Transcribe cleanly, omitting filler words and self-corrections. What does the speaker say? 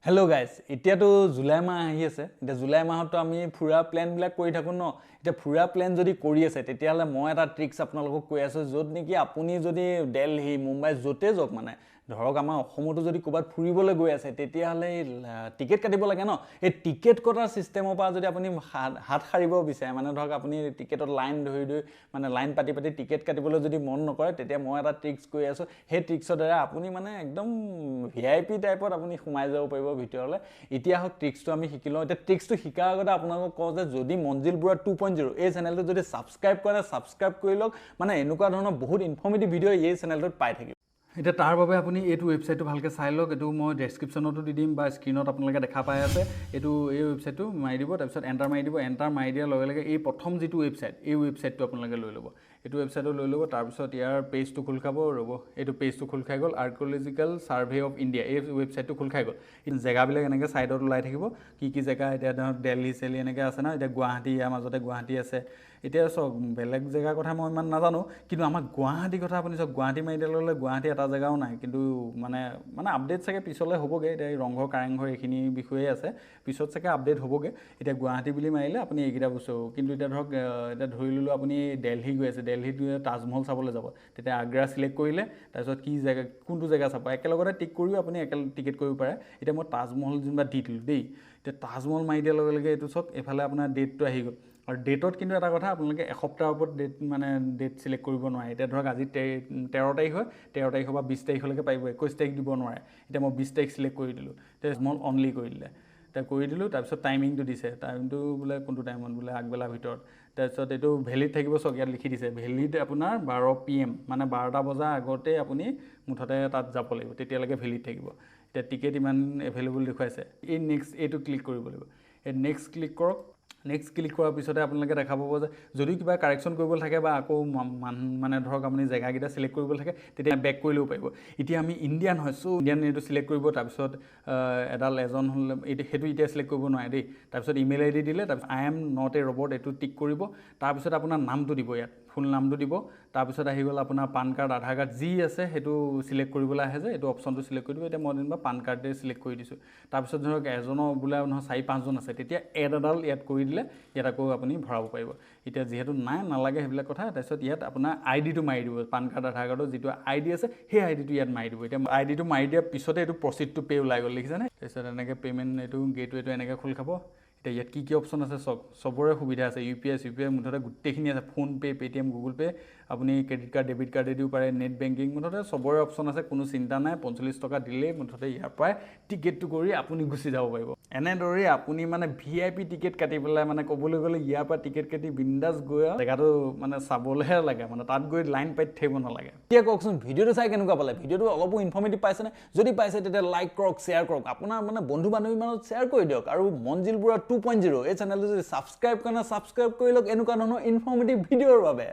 Hello guys, এতিয়াতো July মাহ আহি আছে। এতিয়া জুলাই মাহতো আমি ফুৰা প্ল্যান বিলাক কৰি থাকো ন। এতিয়া ফুৰা প্ল্যান যদি কৰি আছে তেতিয়াহলে মই এটা ট্ৰিক্স আপোনালোকক কৈ আছো যত নেকি আপুনি যদি দিল্লী, মুম্বাই যতে যাওক মানে ধৰক আমাৰ অসমতো যদি ক'বাত ফুৰিবলৈ গৈ আছে তেতিয়াহলে টিকেট কাটিব লাগে ন। এই টিকেট কটাৰ সিস্টেমৰ পৰা যদি আপুনি হাত সাৰিব বিচাৰে মানে ধৰক আপুনি টিকেটত লাইন ধৰি মানে লাইন পাতি টিকেট কাটিবলৈ যদি মন নকৰে তেতিয়া মই এটা ট্ৰিক্স কৈ আছো। সেই ট্ৰিক্সৰ দ্বাৰা আপুনি মানে একদম ভিআইপি টাইপত আপুনি সোমাই যাব পাৰিব ভিতৰলে। এতিয়া হক ট্ৰিক্সটো আমি শিকিলো। এতিয়া ট্ৰিক্সটো শিকাৰ আগতে আপোনালোকক কওঁ যে যদি মঞ্জিল বুঢ়া 2.0 এই চেনেলটো যদি সাবস্ক্ৰাইব কৰে সাবস্ক্ৰাইব কৰি লওক। মানে এনেকুৱা ধৰণৰ বহুত ইনফৰ্মেটিভ ভিডিঅ' এই চেনেলটোত পাই থাকিব। এতিয়া তাৰ বাবে আপুনি এইটো ৱেবছাইটটো ভালকৈ চাই লওক। এইটো মই ডেছক্ৰিপশ্যনতো দি দিম বা স্ক্ৰীনত আপোনালোকে দেখা পাই আছে। এই ৱেবছাইটটো মাৰি দিব, তাৰপিছত এণ্টাৰ মাৰি দিব। এণ্টাৰ মাৰি দিয়াৰ লগে লগে এই প্ৰথম যিটো ৱেবছাইট এই ৱেবছাইটটো আপোনালোকে লৈ ল'ব। এইটো ৱেবছাইটটো লৈ ল'ব। তাৰপিছত ইয়াৰ পেজটো খোল খাব। ৰ'ব, এইটো পেজটো খোল খাই গ'ল। আৰ্কিঅলজিকেল ছাৰ্ভে অফ ইণ্ডিয়া এই ৱেবছাইটটো খোল খাই গ'ল। জেগাবিলাক এনেকৈ ছাইডত ওলাই থাকিব কি জেগা। এতিয়া ধৰক দিল্লী চেলি এনেকৈ আছে ন। এতিয়া গুৱাহাটী, ইয়াৰ মাজতে গুৱাহাটী আছে। এতিয়া চাওক বেলেগ জেগাৰ কথা মই ইমান নাজানো, কিন্তু আমাৰ গুৱাহাটীৰ কথা আপুনি চাওক। গুৱাহাটী মাৰি দিয়াৰ লগে লগে গুৱাহাটী এটা জেগাও নাই, কিন্তু মানে আপডেট চাগে পিছলৈ হ'বগৈ। এতিয়া ৰংঘৰ কাৰেংঘৰ এইখিনি বিষয়ে আছে, পিছত চাগে আপডেট হ'বগৈ। এতিয়া গুৱাহাটী বুলি মাৰিলে আপুনি এইকেইটা বস্তু। কিন্তু এতিয়া ধৰক এতিয়া ধৰি ল'লোঁ আপুনি দিল্লী গৈ আছে, দিল্লীত তাজমহল চাবলৈ যাব, তেতিয়া আগ্ৰা চিলেক্ট কৰিলে। তাৰপিছত কি জেগা, কোনটো জেগা চাব একেলগতে টিক কৰিও আপুনি টিকেট কৰিব পাৰে। এতিয়া মই তাজমহল যেনিবা দি দিলোঁ দেই। এতিয়া তাজমহল মাৰি দিয়াৰ লগে লগে এইটো চাওক এইফালে আপোনাৰ ডেটটো আহি গ'ল। আৰু ডেটত কিন্তু এটা কথা, আপোনালোকে এসপ্তাহৰ ওপৰত ডেট চিলেক্ট কৰিব নোৱাৰে। এতিয়া ধৰক আজি 13 তাৰিখ হয়, 13 তাৰিখৰ পৰা 20 তাৰিখলৈকে পাৰিব, 21 তাৰিখ দিব নোৱাৰে। এতিয়া মই 20 তাৰিখ চিলেক্ট কৰি দিলোঁ, তাজমহল অনলি কৰি দিলে। এতিয়া কৰি দিলোঁ। তাৰপিছত টাইমিংটো দিছে, টাইমটো বোলে কোনটো টাইমত বোলে আগবেলাৰ ভিতৰত। তাৰপিছত এইটো ভেলিড থাকিব চাওক, ইয়াত লিখি দিছে ভেলিড আপোনাৰ 12 PM, মানে 12টা বজাৰ আগতে আপুনি মুঠতে তাত যাব লাগিব, তেতিয়ালৈকে ভেলিড থাকিব। এতিয়া টিকেট ইমান এভেইলেবল দেখুৱাইছে। এই নেক্সট এইটো ক্লিক কৰিব লাগিব। এই নেক্সট ক্লিক কৰক। নেক্সট ক্লিক কৰাৰ পিছতে আপোনালোকে দেখা পাব যে যদি কিবা কাৰেকশ্যন কৰিবলৈ থাকে বা আকৌ মানে ধৰক আপুনি জেগাকেইটা চিলেক্ট কৰিবলৈ থাকে তেতিয়া বেক কৰি ল'ব পাৰিব। এতিয়া আমি ইণ্ডিয়ান হয়, চ' ইণ্ডিয়ান এইটো চিলেক্ট কৰিব। তাৰপিছত এজন হ'লে সেইটো এতিয়া চিলেক্ট কৰিব নোৱাৰে দেই। তাৰপিছত ইমেইল ID দিলে, তাৰপিছত I am not a robot এইটো টিক কৰিব। তাৰপিছত আপোনাৰ নামটো দিব, ইয়াত ফুল নামটো দিব। তাৰপিছত আহি গ'ল আপোনাৰ পান কাৰ্ড, আধাৰ কাৰ্ড যি আছে সেইটো চিলেক্ট কৰিবলৈ আহে যে এইটো অপশ্যনটো চিলেক্ট কৰি দিব। এতিয়া মই যেনিবা পান কাৰ্ডে চিলেক্ট কৰি দিছোঁ। তাৰপিছত ধৰক এজনৰ বোলে নহয় 4-5জন আছে, তেতিয়া এড এডাল ইয়াত কৰি দিলে ইয়াত আকৌ আপুনি ভৰাব পাৰিব। এতিয়া যিহেতু নাই নালাগে সেইবিলাক কথা। তাৰপিছত ইয়াত আপোনাৰ ID টো মাৰি দিব, পান কাৰ্ড আধাৰ কাৰ্ডৰ যিটো ID আছে সেই ID টো ইয়াত মাৰি দিব। এতিয়া ID টো মাৰি দিয়াৰ পিছতে এইটো প্ৰচিড টু পে ওলাই গ'ল, দেখিছেনে? তাৰপিছত এনেকৈ পে'মেণ্ট এইটো গেটৱেটো এনেকৈ খোল খাব। এতিয়া ইয়াত কি অপশ্যন আছে চাওক, চবৰে সুবিধা আছে। UPI মুঠতে গোটেইখিনি আছে। ফোনপে', পে'টিএম, গুগল পে', আপুনি ক্ৰেডিট কাৰ্ড, ডেবিট কাৰ্ডে দিও পাৰে, নেট বেংকিং, মুঠতে চবৰে অপশ্যন আছে। কোনো চিন্তা নাই। 45 টকা দিলেই মুঠতে ইয়াৰ পৰাই টিকেটটো কৰি আপুনি গুচি যাব পাৰিব। এনেদৰে আপুনি মানে VIP টিকেট কাটি পেলাই মানে ক'বলৈ গ'লে ইয়াৰ পৰা টিকেট কাটি বিন্দাছ গৈ জেগাটো মানে চাবলৈহে লাগে, মানে তাত গৈ লাইন পাতি থাকিব নালাগে। এতিয়া কওকচোন ভিডিঅ'টো চাই কেনেকুৱা পালে? ভিডিঅ'টো অলপো ইনফৰ্মেটিভ পাইছেনে? যদি পাইছে তেতিয়া লাইক কৰক, শ্বেয়াৰ কৰক, আপোনাৰ মানে বন্ধু বান্ধৱীৰ মাজত শ্বেয়াৰ কৰি দিয়ক। আৰু মঞ্জিল বুঢ়া 2.0 এই চেনেলটো যদি সাবস্ক্ৰাইব কৰে সাবস্ক্ৰাইব কৰি লওক এনেকুৱা ধৰণৰ ইনফৰ্মেটিভ ভিডিঅ'ৰ বাবে।